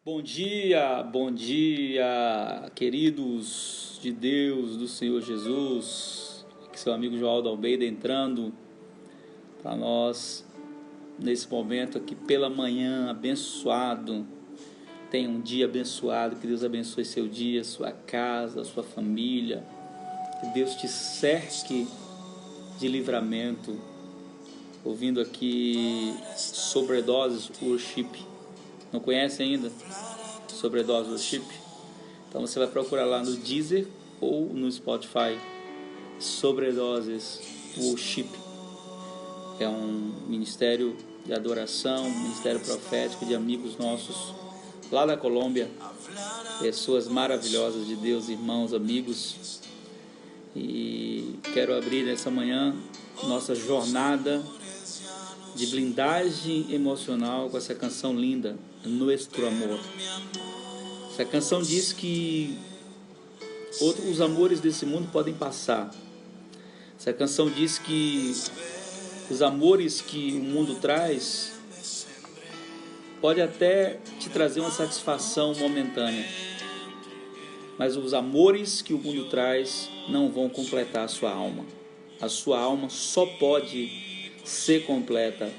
Bom dia, queridos de Deus, do Senhor Jesus. Aqui seu amigo Joaldo Almeida entrando para nós nesse momento aqui pela manhã, abençoado. Tenha um dia abençoado, que Deus abençoe seu dia, sua casa, sua família. Que Deus te cerque de livramento. Ouvindo aqui Sobredoses Worship. Não conhece ainda? Sobredose Worship? Então você vai procurar lá no Deezer ou no Spotify. Sobredoses Worship. É um ministério de adoração, um ministério profético de amigos nossos lá da Colômbia. Pessoas maravilhosas de Deus, irmãos, amigos. E quero abrir nessa manhã nossa jornada de blindagem emocional com essa canção linda, Nuestro Amor. Essa canção diz que os amores desse mundo podem passar. Essa canção diz que os amores que o mundo traz pode até te trazer uma satisfação momentânea, mas os amores que o mundo traz não vão completar a sua alma. A sua alma só pode ser completa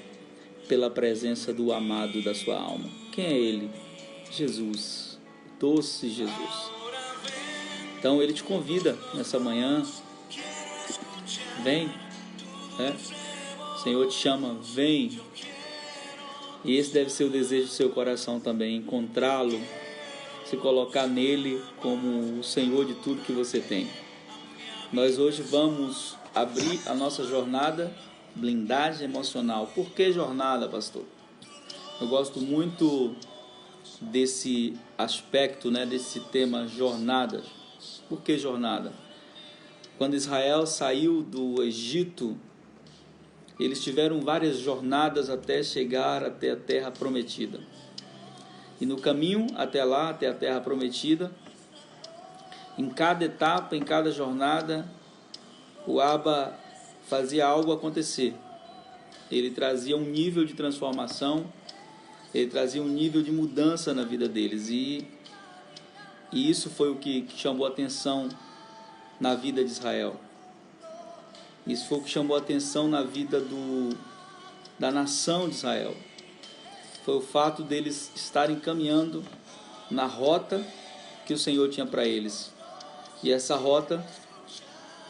pela presença do amado da sua alma. Quem é ele? Jesus, doce Jesus. Então ele te convida nessa manhã, vem, né? O Senhor te chama, vem. E esse deve ser o desejo do seu coração também, encontrá-lo, se colocar nele como o Senhor de tudo que você tem. Nós hoje vamos abrir a nossa jornada blindagem emocional. Por que jornada, pastor? Eu gosto muito desse aspecto, né, desse tema jornada. Por que jornada? Quando Israel saiu do Egito, eles tiveram várias jornadas até chegar até a terra prometida. E no caminho até lá, até a terra prometida, em cada etapa, em cada jornada, o Abba fazia algo acontecer. Ele trazia um nível de transformação, ele trazia um nível de mudança na vida deles. E isso foi o que chamou a atenção na vida de Israel. Isso foi o que chamou a atenção na vida da nação de Israel. Foi o fato deles estarem caminhando na rota que o Senhor tinha para eles. E essa rota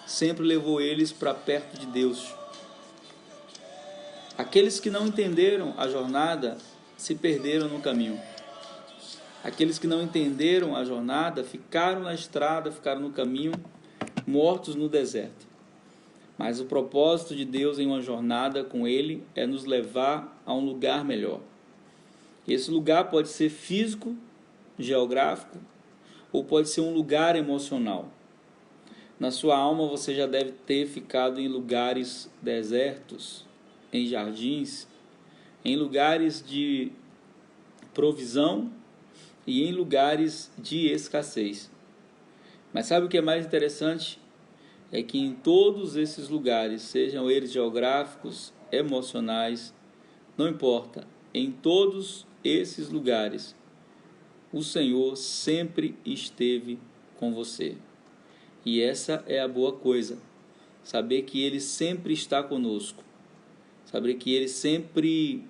sempre levou eles para perto de Deus. Aqueles que não entenderam a jornada se perderam no caminho. Aqueles que não entenderam a jornada ficaram na estrada, ficaram no caminho, mortos no deserto. Mas o propósito de Deus em uma jornada com Ele é nos levar a um lugar melhor. Esse lugar pode ser físico, geográfico, ou pode ser um lugar emocional. Na sua alma você já deve ter ficado em lugares desertos, em jardins, em lugares de provisão e em lugares de escassez. Mas sabe o que é mais interessante? É que em todos esses lugares, sejam eles geográficos, emocionais, não importa, em todos esses lugares, o Senhor sempre esteve com você. E essa é a boa coisa, saber que Ele sempre está conosco, saber que Ele sempre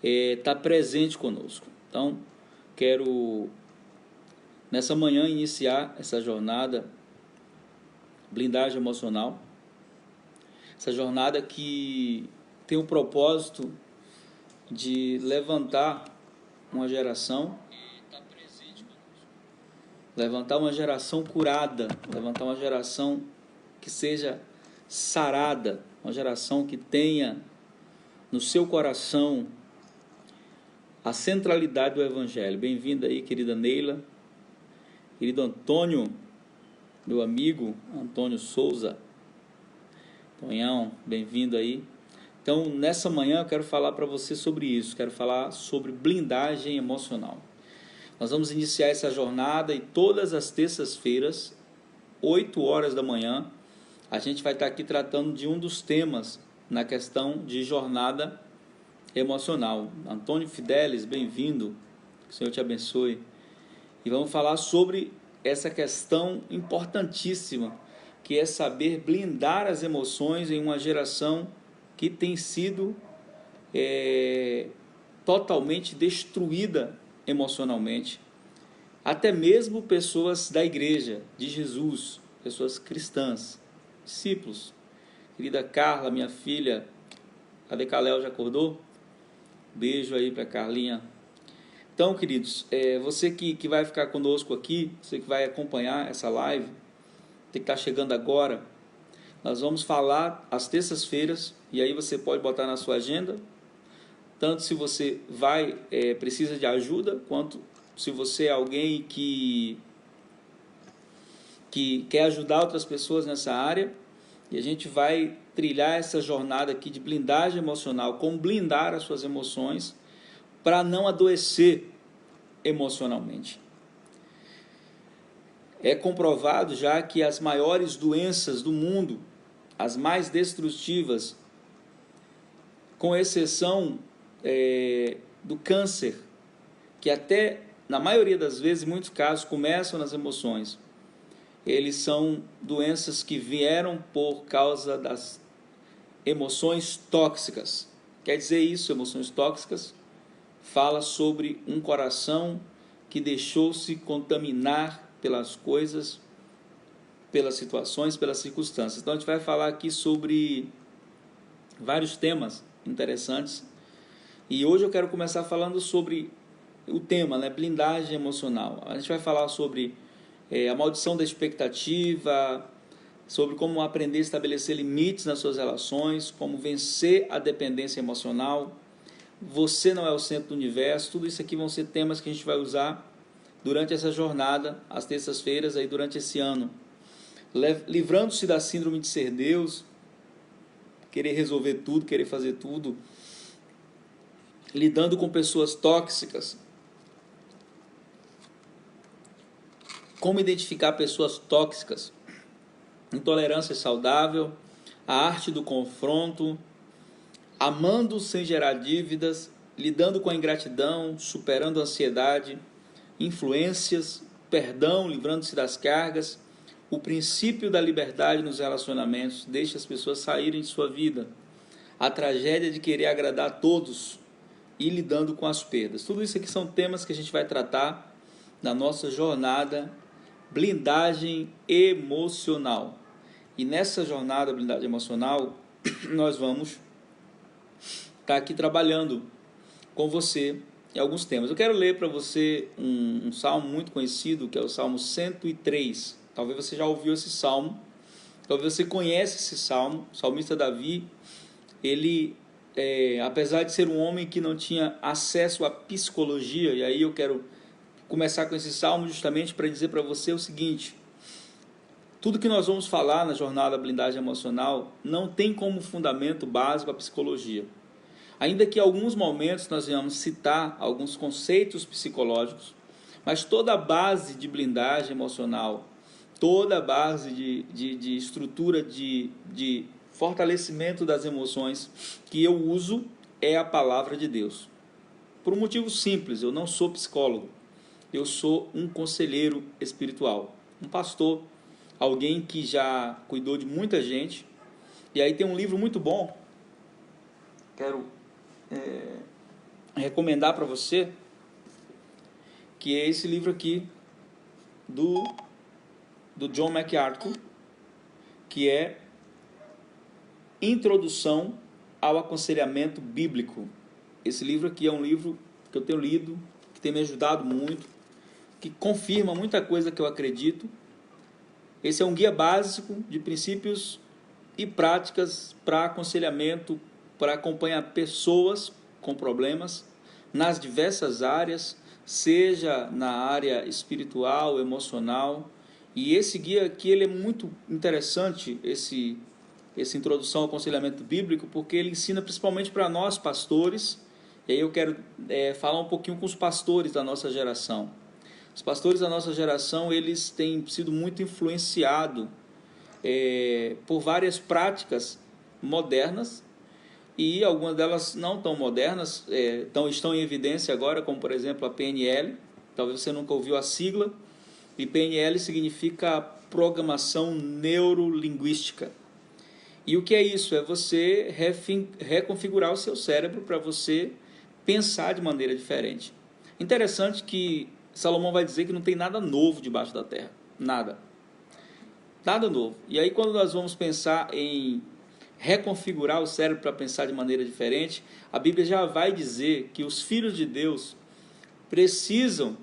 está presente conosco. Então, quero nessa manhã iniciar essa jornada, blindagem emocional, essa jornada que tem o propósito de levantar uma geração, levantar uma geração curada, levantar uma geração que seja sarada, uma geração que tenha no seu coração a centralidade do Evangelho. Bem-vinda aí, querida Neila, querido Antônio, meu amigo Antônio Souza, Tonhão, bem-vindo aí. Então, nessa manhã eu quero falar para você sobre isso, quero falar sobre blindagem emocional. Nós vamos iniciar essa jornada e todas as terças-feiras, 8 horas da manhã, a gente vai estar aqui tratando de um dos temas na questão de jornada emocional. Antônio Fidelis, bem-vindo. Que o Senhor te abençoe. E vamos falar sobre essa questão importantíssima, que é saber blindar as emoções em uma geração que tem sido totalmente destruída emocionalmente. Até mesmo pessoas da igreja de Jesus, pessoas cristãs, discípulos. Querida Carla, minha filha, a Decaléu já acordou? Beijo aí para Carlinha. Então, queridos, você que vai ficar conosco aqui, você que vai acompanhar essa live, você que está chegando agora, nós vamos falar às terças-feiras, e aí você pode botar na sua agenda, tanto se você precisa de ajuda, quanto se você é alguém que quer ajudar outras pessoas nessa área. E a gente vai trilhar essa jornada aqui de blindagem emocional, como blindar as suas emoções para não adoecer emocionalmente. É comprovado já que as maiores doenças do mundo, as mais destrutivas, com exceção do câncer, que até na maioria das vezes, em muitos casos, começam nas emoções. Eles são doenças que vieram por causa das emoções tóxicas. Quer dizer isso, emoções tóxicas? Fala sobre um coração que deixou-se contaminar pelas coisas, pelas situações, pelas circunstâncias. Então a gente vai falar aqui sobre vários temas interessantes. E hoje eu quero começar falando sobre o tema, blindagem emocional. A gente vai falar sobre a maldição da expectativa, sobre como aprender a estabelecer limites nas suas relações, como vencer a dependência emocional. Você não é o centro do universo. Tudo isso aqui vão ser temas que a gente vai usar durante essa jornada, às terças-feiras, aí durante esse ano. Livrando-se da síndrome de ser Deus, querer resolver tudo, querer fazer tudo, lidando com pessoas tóxicas. Como identificar pessoas tóxicas, intolerância saudável, a arte do confronto, amando sem gerar dívidas, lidando com a ingratidão, superando a ansiedade, influências, perdão, livrando-se das cargas, o princípio da liberdade nos relacionamentos, deixa as pessoas saírem de sua vida, a tragédia de querer agradar a todos e lidando com as perdas. Tudo isso aqui são temas que a gente vai tratar na nossa jornada blindagem emocional. E nessa jornada blindagem emocional, nós vamos estar aqui trabalhando com você em alguns temas. Eu quero ler para você um salmo muito conhecido, que é o Salmo 103. Talvez você já ouviu esse salmo, talvez você conhece esse salmo. O salmista Davi, ele, apesar de ser um homem que não tinha acesso à psicologia, e aí eu quero começar com esse salmo justamente para dizer para você o seguinte: tudo que nós vamos falar na jornada blindagem emocional não tem como fundamento básico a psicologia. Ainda que em alguns momentos nós venhamos citar alguns conceitos psicológicos, mas toda a base de blindagem emocional, toda a base de estrutura de fortalecimento das emoções que eu uso é a palavra de Deus. Por um motivo simples: eu não sou psicólogo, eu sou um conselheiro espiritual, um pastor, alguém que já cuidou de muita gente. E aí tem um livro muito bom, quero recomendar para você, que é esse livro aqui do John MacArthur, que é Introdução ao Aconselhamento Bíblico. Esse livro aqui é um livro que eu tenho lido, que tem me ajudado muito, que confirma muita coisa que eu acredito. Esse é um guia básico de princípios e práticas para aconselhamento, para acompanhar pessoas com problemas nas diversas áreas, seja na área espiritual, emocional. E esse guia aqui, ele é muito interessante, essa introdução ao aconselhamento bíblico, porque ele ensina principalmente para nós pastores. E aí eu quero falar um pouquinho com os pastores da nossa geração. Os pastores da nossa geração, eles têm sido muito influenciados por várias práticas modernas, e algumas delas não tão modernas, estão em evidência agora, como por exemplo a PNL. Talvez você nunca ouviu a sigla, e PNL significa Programação Neurolinguística. E o que é isso? É você reconfigurar o seu cérebro para você pensar de maneira diferente. Interessante que Salomão vai dizer que não tem nada novo debaixo da terra. Nada. Nada novo. E aí quando nós vamos pensar em reconfigurar o cérebro para pensar de maneira diferente, a Bíblia já vai dizer que os filhos de Deus precisam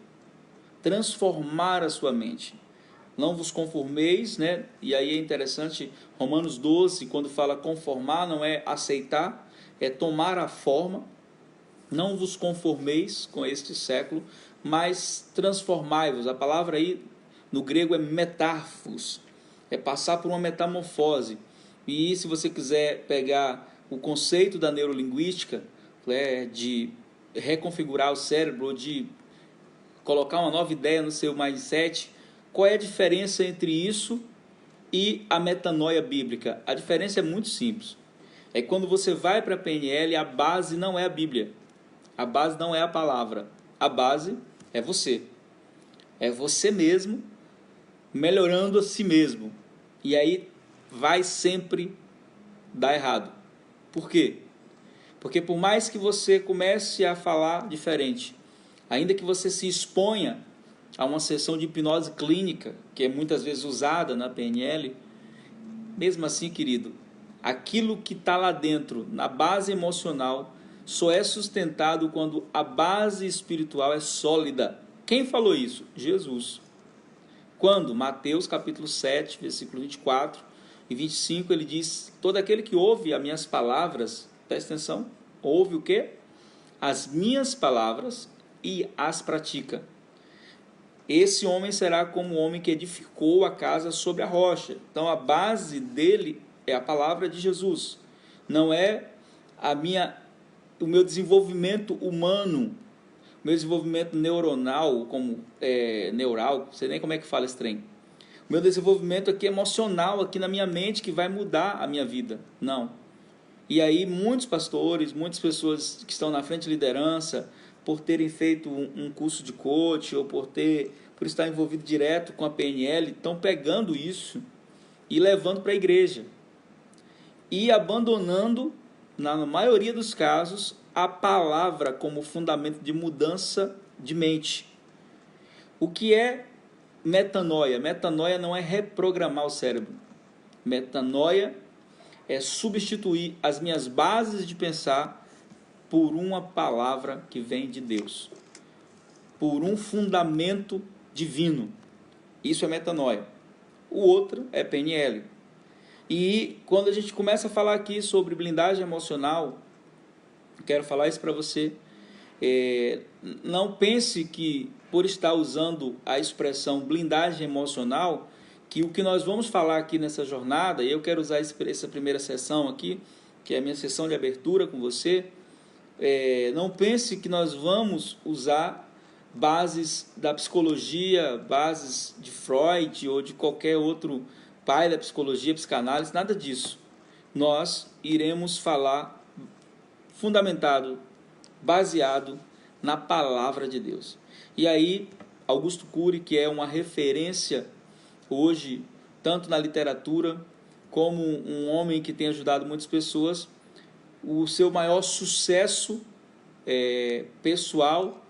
transformar a sua mente. Não vos conformeis, né? E aí é interessante, Romanos 12, quando fala conformar, não é aceitar, é tomar a forma. Não vos conformeis com este século, mas transformai-vos. A palavra aí no grego é metarfos, é passar por uma metamorfose. E se você quiser pegar o conceito da neurolinguística, de reconfigurar o cérebro, de colocar uma nova ideia no seu mindset, qual é a diferença entre isso e a metanoia bíblica? A diferença é muito simples. É quando você vai para a PNL, a base não é a Bíblia. A base não é a palavra. A base é você. É você mesmo melhorando a si mesmo. E aí vai sempre dar errado. Por quê? Porque por mais que você comece a falar diferente, ainda que você se exponha a uma sessão de hipnose clínica, que é muitas vezes usada na PNL, mesmo assim, querido, aquilo que está lá dentro, na base emocional, só é sustentado quando a base espiritual é sólida. Quem falou isso? Jesus. Quando? Mateus capítulo 7, versículo 24 e 25, ele diz: todo aquele que ouve as minhas palavras, presta atenção, ouve o quê? As minhas palavras e as pratica. Esse homem será como o homem que edificou a casa sobre a rocha. Então a base dele é a palavra de Jesus. Não é o meu desenvolvimento humano, o meu desenvolvimento neuronal, neural, não sei nem como é que fala esse trem. O meu desenvolvimento aqui emocional, aqui na minha mente, que vai mudar a minha vida. Não. E aí muitos pastores, muitas pessoas que estão na frente de liderança, por terem feito um curso de coach ou por estar envolvido direto com a PNL, estão pegando isso e levando para a igreja e abandonando, na maioria dos casos, a palavra como fundamento de mudança de mente. O que é metanoia? Metanoia não é reprogramar o cérebro. Metanoia é substituir as minhas bases de pensar por uma palavra que vem de Deus, por um fundamento divino. Isso é metanoia. O outro é PNL. E quando a gente começa a falar aqui sobre blindagem emocional, eu quero falar isso para você. Não pense que por estar usando a expressão blindagem emocional, que o que nós vamos falar aqui nessa jornada, e eu quero usar essa primeira sessão aqui, que é a minha sessão de abertura com você, não pense que nós vamos usar bases da psicologia, bases de Freud ou de qualquer outro pai da psicologia, psicanálise, nada disso. Nós iremos falar fundamentado, baseado na palavra de Deus. E aí, Augusto Cury, que é uma referência hoje, tanto na literatura, como um homem que tem ajudado muitas pessoas, o seu maior sucesso pessoal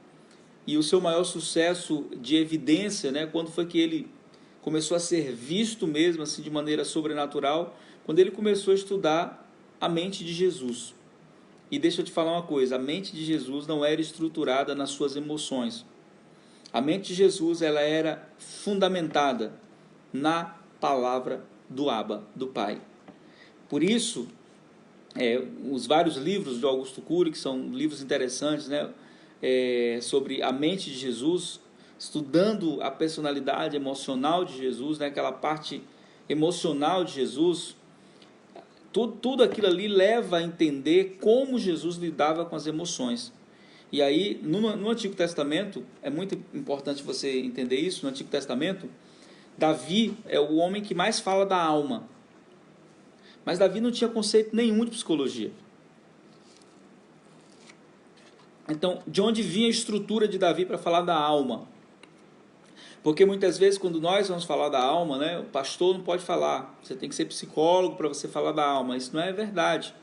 e o seu maior sucesso de evidência, né, quando foi que ele começou a ser visto mesmo assim de maneira sobrenatural, quando ele começou a estudar a mente de Jesus. E deixa eu te falar uma coisa, a mente de Jesus não era estruturada nas suas emoções. A mente de Jesus, ela era fundamentada na palavra do Abba, do Pai. Por isso, os vários livros de Augusto Cury, que são livros interessantes, né, sobre a mente de Jesus, estudando a personalidade emocional de Jesus, né, aquela parte emocional de Jesus, tudo aquilo ali leva a entender como Jesus lidava com as emoções. E aí, no Antigo Testamento, é muito importante você entender isso, no Antigo Testamento, Davi é o homem que mais fala da alma. Mas Davi não tinha conceito nenhum de psicologia. Então, de onde vinha a estrutura de Davi para falar da alma? Porque muitas vezes, quando nós vamos falar da alma, né, o pastor não pode falar. Você tem que ser psicólogo para você falar da alma. Isso não é verdade.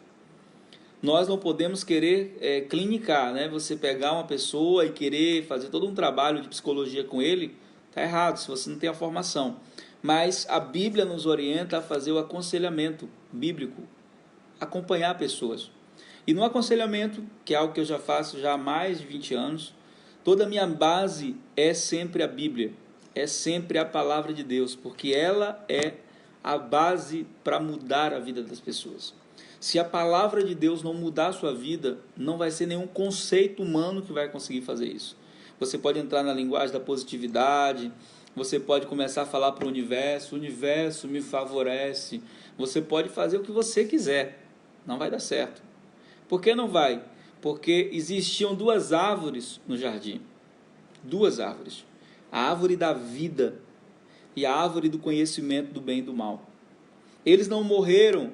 Nós não podemos querer clinicar, né? Você pegar uma pessoa e querer fazer todo um trabalho de psicologia com ele, está errado, se você não tem a formação. Mas a Bíblia nos orienta a fazer o aconselhamento bíblico, acompanhar pessoas. E no aconselhamento, que é algo que eu já faço já há mais de 20 anos, toda a minha base é sempre a Bíblia, é sempre a palavra de Deus, porque ela é a base para mudar a vida das pessoas. Se a palavra de Deus não mudar a sua vida, não vai ser nenhum conceito humano que vai conseguir fazer isso. Você pode entrar na linguagem da positividade, você pode começar a falar para o universo me favorece, você pode fazer o que você quiser, não vai dar certo. Por que não vai? Porque existiam duas árvores no jardim, duas árvores, a árvore da vida e a árvore do conhecimento do bem e do mal. Eles não morreram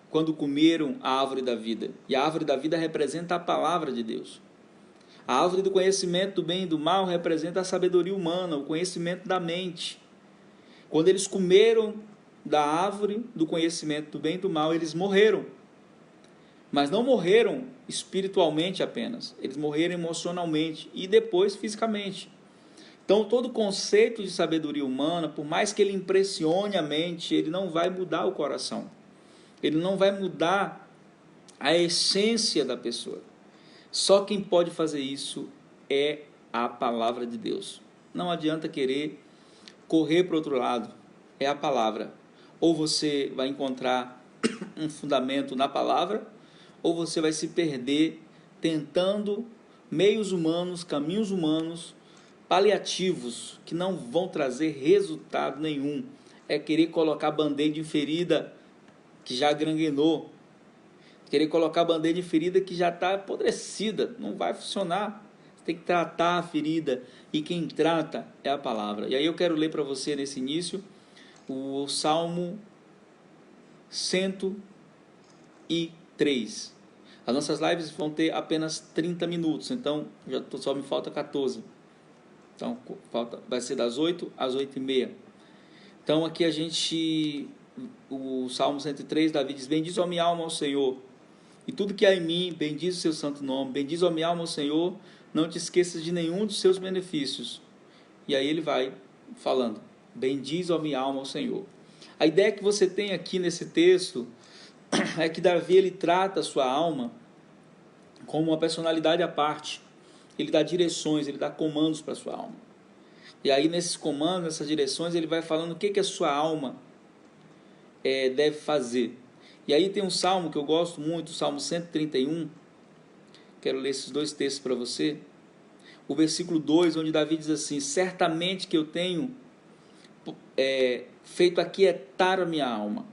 quando comeram a árvore da vida. E a árvore da vida representa a palavra de Deus. A árvore do conhecimento do bem e do mal representa a sabedoria humana, o conhecimento da mente. Quando eles comeram da árvore do conhecimento do bem e do mal, eles morreram. Mas não morreram espiritualmente apenas. Eles morreram emocionalmente e depois fisicamente. Então, todo conceito de sabedoria humana, por mais que ele impressione a mente, ele não vai mudar o coração. Ele não vai mudar a essência da pessoa. Só quem pode fazer isso é a palavra de Deus. Não adianta querer correr para o outro lado. É a palavra. Ou você vai encontrar um fundamento na palavra, ou você vai se perder tentando meios humanos, caminhos humanos, paliativos, que não vão trazer resultado nenhum. É querer colocar band-aid em ferida que já gangrenou, querer colocar a band-aid em ferida que já está apodrecida, não vai funcionar. Você tem que tratar a ferida, e quem trata é a palavra. E aí eu quero ler para você nesse início o Salmo 103. As nossas lives vão ter apenas 30 minutos, então só me falta 14. Então vai ser das 8 às 8h30. Então aqui o Salmo 103, Davi diz: bendiz a minha alma ao Senhor, e tudo que há em mim, bendiz o seu santo nome. Bendiz a minha alma ao Senhor, não te esqueças de nenhum dos seus benefícios. E aí ele vai falando: bendiz a minha alma ao Senhor. A ideia que você tem aqui nesse texto é que Davi ele trata a sua alma como uma personalidade à parte. Ele dá direções, ele dá comandos para a sua alma. E aí nesses comandos, nessas direções, ele vai falando o que a sua alma deve fazer. E aí tem um salmo que eu gosto muito, o Salmo 131. Quero ler esses dois textos para você. O versículo 2, onde Davi diz assim: certamente que eu tenho feito aquietar a minha alma,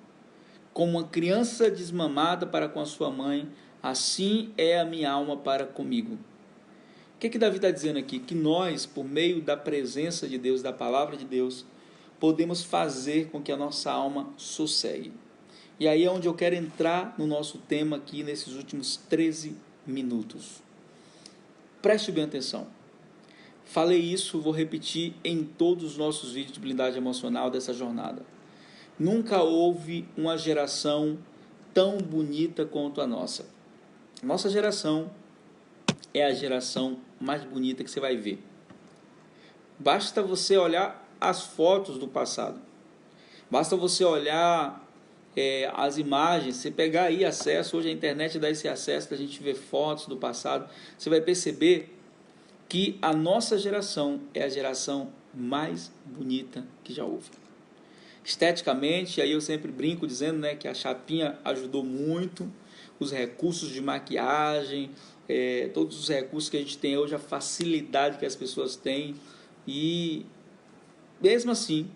como uma criança desmamada para com a sua mãe, assim é a minha alma para comigo. O que Davi está dizendo aqui? Que nós, por meio da presença de Deus, da palavra de Deus, podemos fazer com que a nossa alma sossegue. E aí é onde eu quero entrar no nosso tema aqui, nesses últimos 13 minutos. Preste bem atenção. Falei isso, vou repetir em todos os nossos vídeos de blindagem emocional dessa jornada. Nunca houve uma geração tão bonita quanto a nossa. Nossa geração é a geração mais bonita que você vai ver. Basta você olhar as fotos do passado. Basta você olhar as imagens, você pegar aí acesso, hoje a internet dá esse acesso da gente ver fotos do passado, você vai perceber que a nossa geração é a geração mais bonita que já houve. Esteticamente, aí eu sempre brinco dizendo, né, que a chapinha ajudou muito, os recursos de maquiagem, todos os recursos que a gente tem hoje, a facilidade que as pessoas têm, e mesmo assim,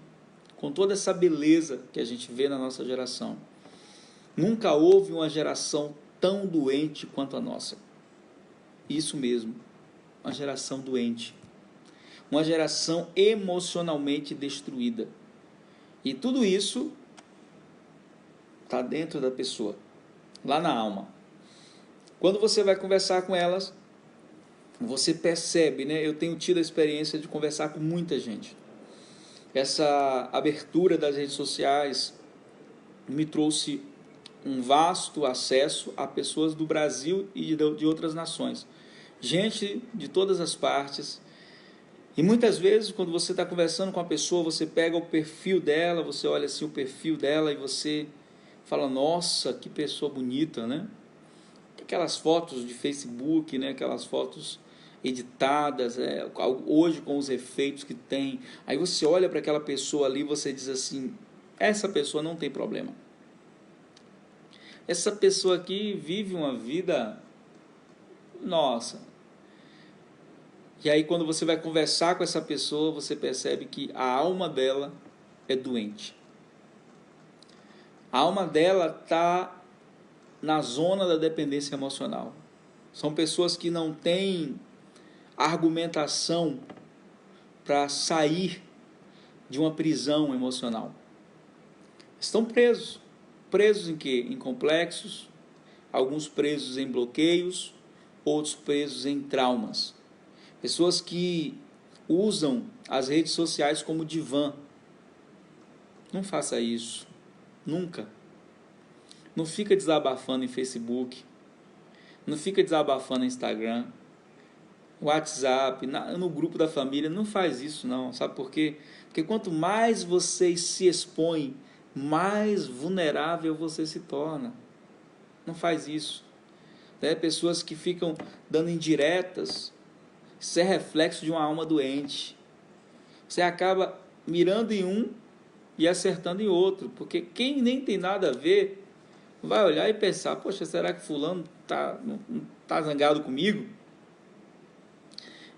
com toda essa beleza que a gente vê na nossa geração, nunca houve uma geração tão doente quanto a nossa. Isso mesmo, uma geração doente, uma geração emocionalmente destruída. E tudo isso está dentro da pessoa, lá na alma. Quando você vai conversar com elas, você percebe, né? Eu tenho tido a experiência de conversar com muita gente. Essa abertura das redes sociais me trouxe um vasto acesso a pessoas do Brasil e de outras nações. Gente de todas as partes. E muitas vezes, quando você está conversando com a pessoa, você pega o perfil dela, você olha assim o perfil dela e você fala, nossa, que pessoa bonita, né? Aquelas fotos de Facebook, né? Aquelas fotos editadas, hoje com os efeitos que tem. Aí você olha para aquela pessoa ali e você diz assim, essa pessoa não tem problema. Essa pessoa aqui vive uma vida, nossa. E aí quando você vai conversar com essa pessoa, você percebe que a alma dela é doente. A alma dela está na zona da dependência emocional. São pessoas que não têm argumentação para sair de uma prisão emocional. Estão presos. Presos em quê? Em complexos, alguns presos em bloqueios, outros presos em traumas. Pessoas que usam as redes sociais como divã. Não faça isso. Nunca. Não fica desabafando em Facebook. Não fica desabafando no Instagram. WhatsApp, no grupo da família. Não faz isso não. Sabe por quê? Porque quanto mais você se expõe, mais vulnerável você se torna. Não faz isso. Pessoas que ficam dando indiretas. Isso é reflexo de uma alma doente. Você acaba mirando em um e acertando em outro. Porque quem nem tem nada a ver vai olhar e pensar, poxa, será que fulano não tá zangado comigo?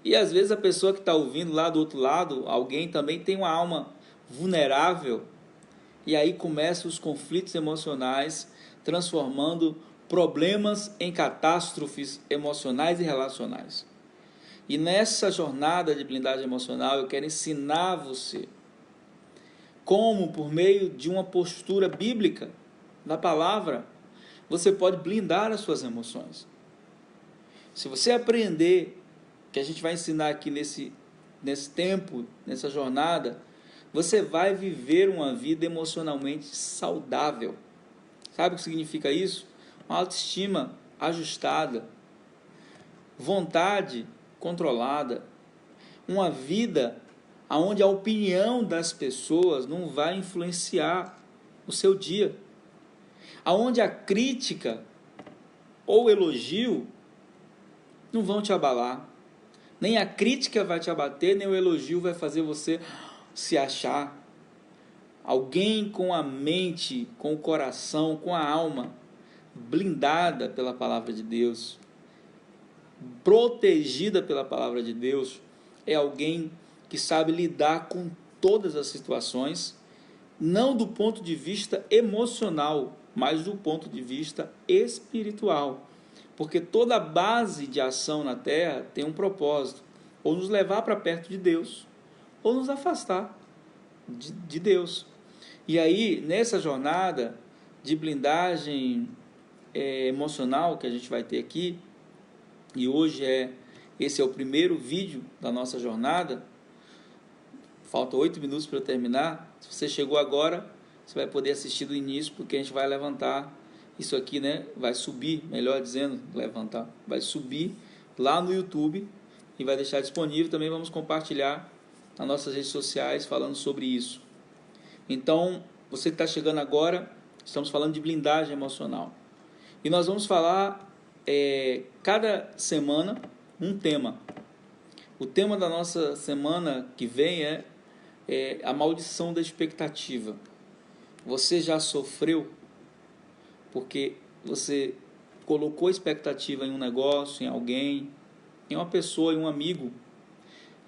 E às vezes a pessoa que está ouvindo lá do outro lado, alguém também tem uma alma vulnerável. E aí começam os conflitos emocionais, transformando problemas em catástrofes emocionais e relacionais. E nessa jornada de blindagem emocional, eu quero ensinar você como, por meio de uma postura bíblica da palavra, você pode blindar as suas emoções. Se você aprender, que a gente vai ensinar aqui nesse tempo, nessa jornada, você vai viver uma vida emocionalmente saudável. Sabe o que significa isso? Uma autoestima ajustada, vontade controlada, uma vida onde a opinião das pessoas não vai influenciar o seu dia, onde a crítica ou elogio não vão te abalar, nem a crítica vai te abater, nem o elogio vai fazer você se achar. Alguém com a mente, com o coração, com a alma blindada pela palavra de Deus, protegida pela palavra de Deus, é alguém que sabe lidar com todas as situações, não do ponto de vista emocional, mas do ponto de vista espiritual. Porque toda base de ação na terra tem um propósito, ou nos levar para perto de Deus, ou nos afastar de Deus. E aí, nessa jornada de blindagem emocional que a gente vai ter aqui, e hoje esse é o primeiro vídeo da nossa jornada, faltam 8 minutos para eu terminar. Se você chegou agora, você vai poder assistir do início, porque a gente vai levantar isso aqui, né? Vai subir, melhor dizendo, levantar, vai subir lá no YouTube e vai deixar disponível. Também vamos compartilhar nas nossas redes sociais falando sobre isso. Então, você que está chegando agora, estamos falando de blindagem emocional. E nós vamos falar cada semana um tema. O tema da nossa semana que vem é a maldição da expectativa. Você já sofreu porque você colocou expectativa em um negócio, em alguém, em uma pessoa, em um amigo,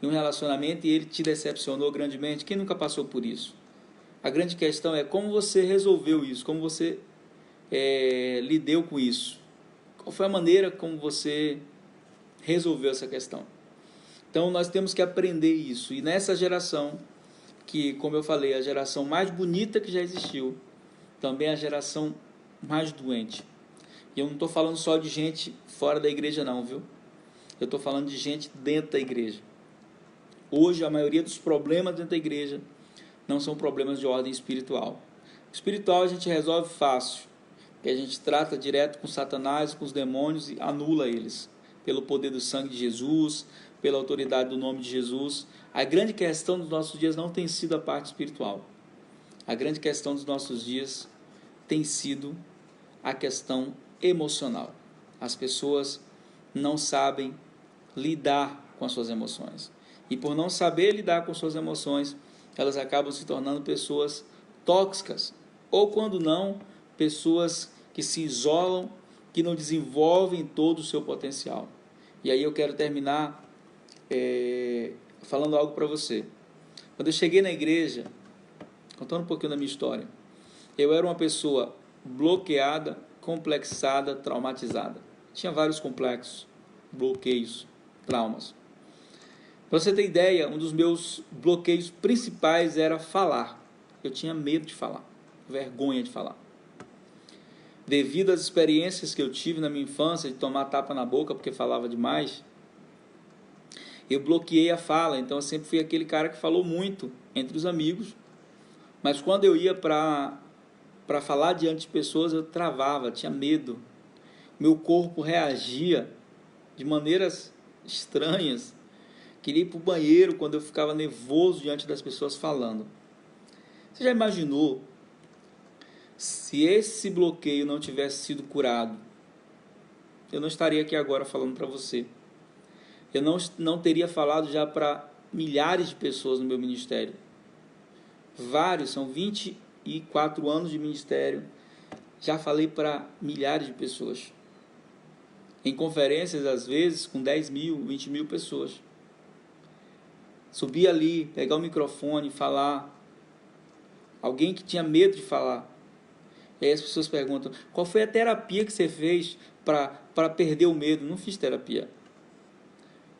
em um relacionamento, e ele te decepcionou grandemente? Quem nunca passou por isso? A grande questão é como você resolveu isso, como você lidou com isso. Qual foi a maneira como você resolveu essa questão? Então nós temos que aprender isso. E nessa geração, que como eu falei, é a geração mais bonita que já existiu, também é a geração mais doente. E eu não estou falando só de gente fora da igreja não, viu? Eu estou falando de gente dentro da igreja. Hoje, a maioria dos problemas dentro da igreja não são problemas de ordem espiritual. Espiritual a gente resolve fácil, que a gente trata direto com Satanás, com os demônios e anula eles, pelo poder do sangue de Jesus, pela autoridade do nome de Jesus. A grande questão dos nossos dias não tem sido a parte espiritual. A grande questão dos nossos dias tem sido a questão emocional. As pessoas não sabem lidar com as suas emoções. E por não saber lidar com suas emoções, elas acabam se tornando pessoas tóxicas. Ou quando não, pessoas que se isolam, que não desenvolvem todo o seu potencial. E aí eu quero terminar falando algo para você. Quando eu cheguei na igreja, contando um pouquinho da minha história, eu era uma pessoa bloqueada, complexada, traumatizada. Tinha vários complexos, bloqueios, traumas. Para você ter ideia, um dos meus bloqueios principais era falar. Eu tinha medo de falar, vergonha de falar. Devido às experiências que eu tive na minha infância, de tomar tapa na boca porque falava demais, eu bloqueei a fala. Então eu sempre fui aquele cara que falou muito entre os amigos, mas quando eu ia para falar diante de pessoas, eu travava, tinha medo. Meu corpo reagia de maneiras estranhas. Queria ir para o banheiro quando eu ficava nervoso diante das pessoas falando. Você já imaginou se esse bloqueio não tivesse sido curado? Eu não estaria aqui agora falando para você. Eu não teria falado já para milhares de pessoas no meu ministério. Vários, são 24 anos de ministério. Já falei para milhares de pessoas. Em conferências, às vezes, com 10 mil, 20 mil pessoas. Subir ali, pegar o microfone, falar. Alguém que tinha medo de falar. E aí as pessoas perguntam, qual foi a terapia que você fez para perder o medo? Não fiz terapia.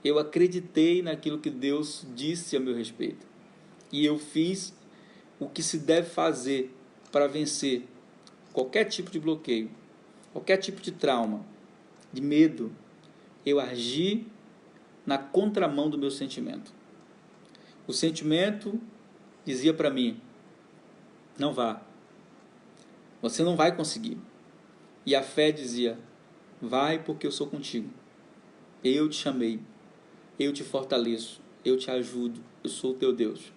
Eu acreditei naquilo que Deus disse a meu respeito. E eu fiz o que se deve fazer para vencer qualquer tipo de bloqueio, qualquer tipo de trauma, de medo. Eu agi na contramão do meu sentimento. O sentimento dizia para mim, não vá, você não vai conseguir. E a fé dizia, vai porque eu sou contigo. Eu te chamei, eu te fortaleço, eu te ajudo, eu sou o teu Deus.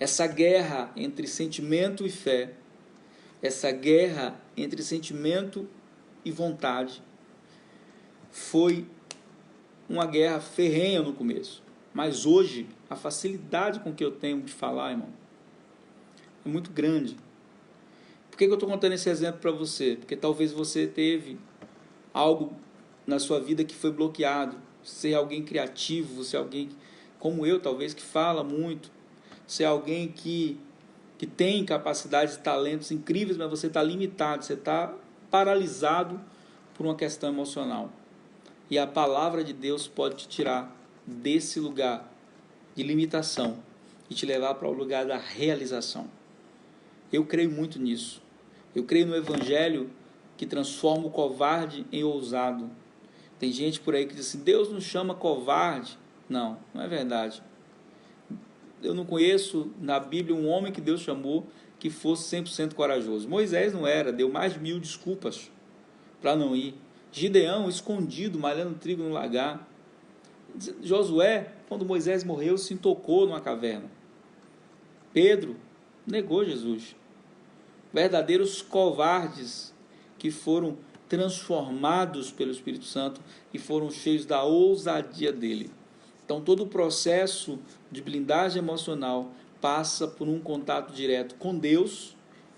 Essa guerra entre sentimento e fé, essa guerra entre sentimento e vontade, foi uma guerra ferrenha no começo. Mas hoje, a facilidade com que eu tenho de falar, irmão, é muito grande. Por que eu estou contando esse exemplo para você? Porque talvez você teve algo na sua vida que foi bloqueado. Ser alguém criativo, ser alguém como eu, talvez, que fala muito. Ser alguém que tem capacidades e talentos incríveis, mas você está limitado, você está paralisado por uma questão emocional. E a palavra de Deus pode te tirar desse lugar de limitação e te levar para o lugar da realização. Eu creio muito nisso. Eu creio no evangelho que transforma o covarde em ousado. Tem gente por aí que diz assim, Deus nos chama covarde. Não, não é verdade. Eu não conheço na Bíblia um homem que Deus chamou que fosse 100% corajoso. Moisés não era, deu mais de 1000 desculpas para não ir. Gideão, escondido, malhando trigo no lagar. Josué, quando Moisés morreu, se intocou numa caverna. Pedro negou Jesus. Verdadeiros covardes que foram transformados pelo Espírito Santo e foram cheios da ousadia dele. Então todo o processo de blindagem emocional passa por um contato direto com Deus,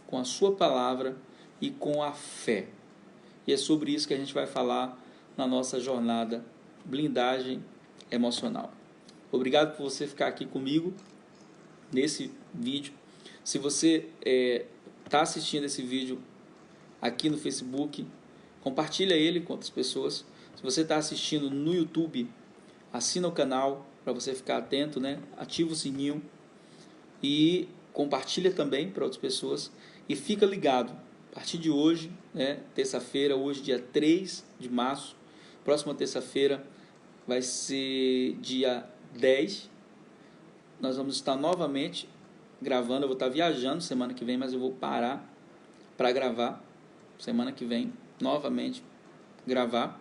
com a sua palavra e com a fé. E é sobre isso que a gente vai falar na nossa jornada blindagem emocional. Obrigado por você ficar aqui comigo nesse vídeo. Se você está assistindo esse vídeo aqui no Facebook, compartilha ele com outras pessoas. Se você está assistindo no YouTube, assina o canal para você ficar atento, né? Ativa o sininho e compartilha também para outras pessoas e fica ligado. A partir de hoje, né, terça-feira, hoje dia 3 de março, próxima terça-feira, vai ser dia 10. Nós vamos estar novamente gravando. Eu vou estar viajando semana que vem, mas eu vou parar para gravar semana que vem, novamente gravar.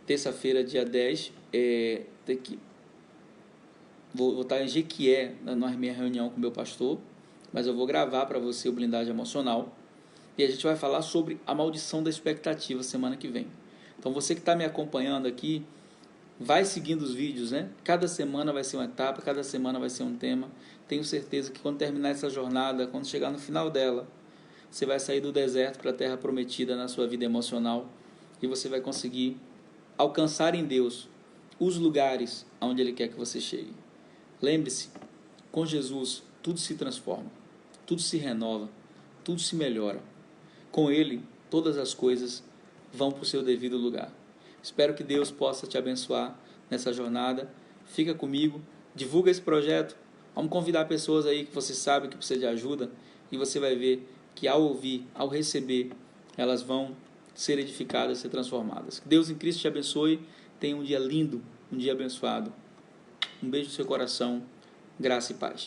Terça-feira, dia 10, vou estar em Jequié, na minha reunião com o meu pastor, mas eu vou gravar para você o Blindagem Emocional, e a gente vai falar sobre a maldição da expectativa semana que vem. Então você que está me acompanhando aqui, vai seguindo os vídeos, né? Cada semana vai ser uma etapa, cada semana vai ser um tema. Tenho certeza que quando terminar essa jornada, quando chegar no final dela, você vai sair do deserto para a terra prometida na sua vida emocional, e você vai conseguir alcançar em Deus os lugares aonde Ele quer que você chegue. Lembre-se, com Jesus tudo se transforma, tudo se renova, tudo se melhora. Com Ele, todas as coisas vão para o seu devido lugar. Espero que Deus possa te abençoar nessa jornada. Fica comigo, divulga esse projeto. Vamos convidar pessoas aí que você sabe que precisa de ajuda, e você vai ver que ao ouvir, ao receber, elas vão ser edificadas, ser transformadas. Que Deus em Cristo te abençoe. Tenha um dia lindo, um dia abençoado. Um beijo no seu coração. Graça e paz.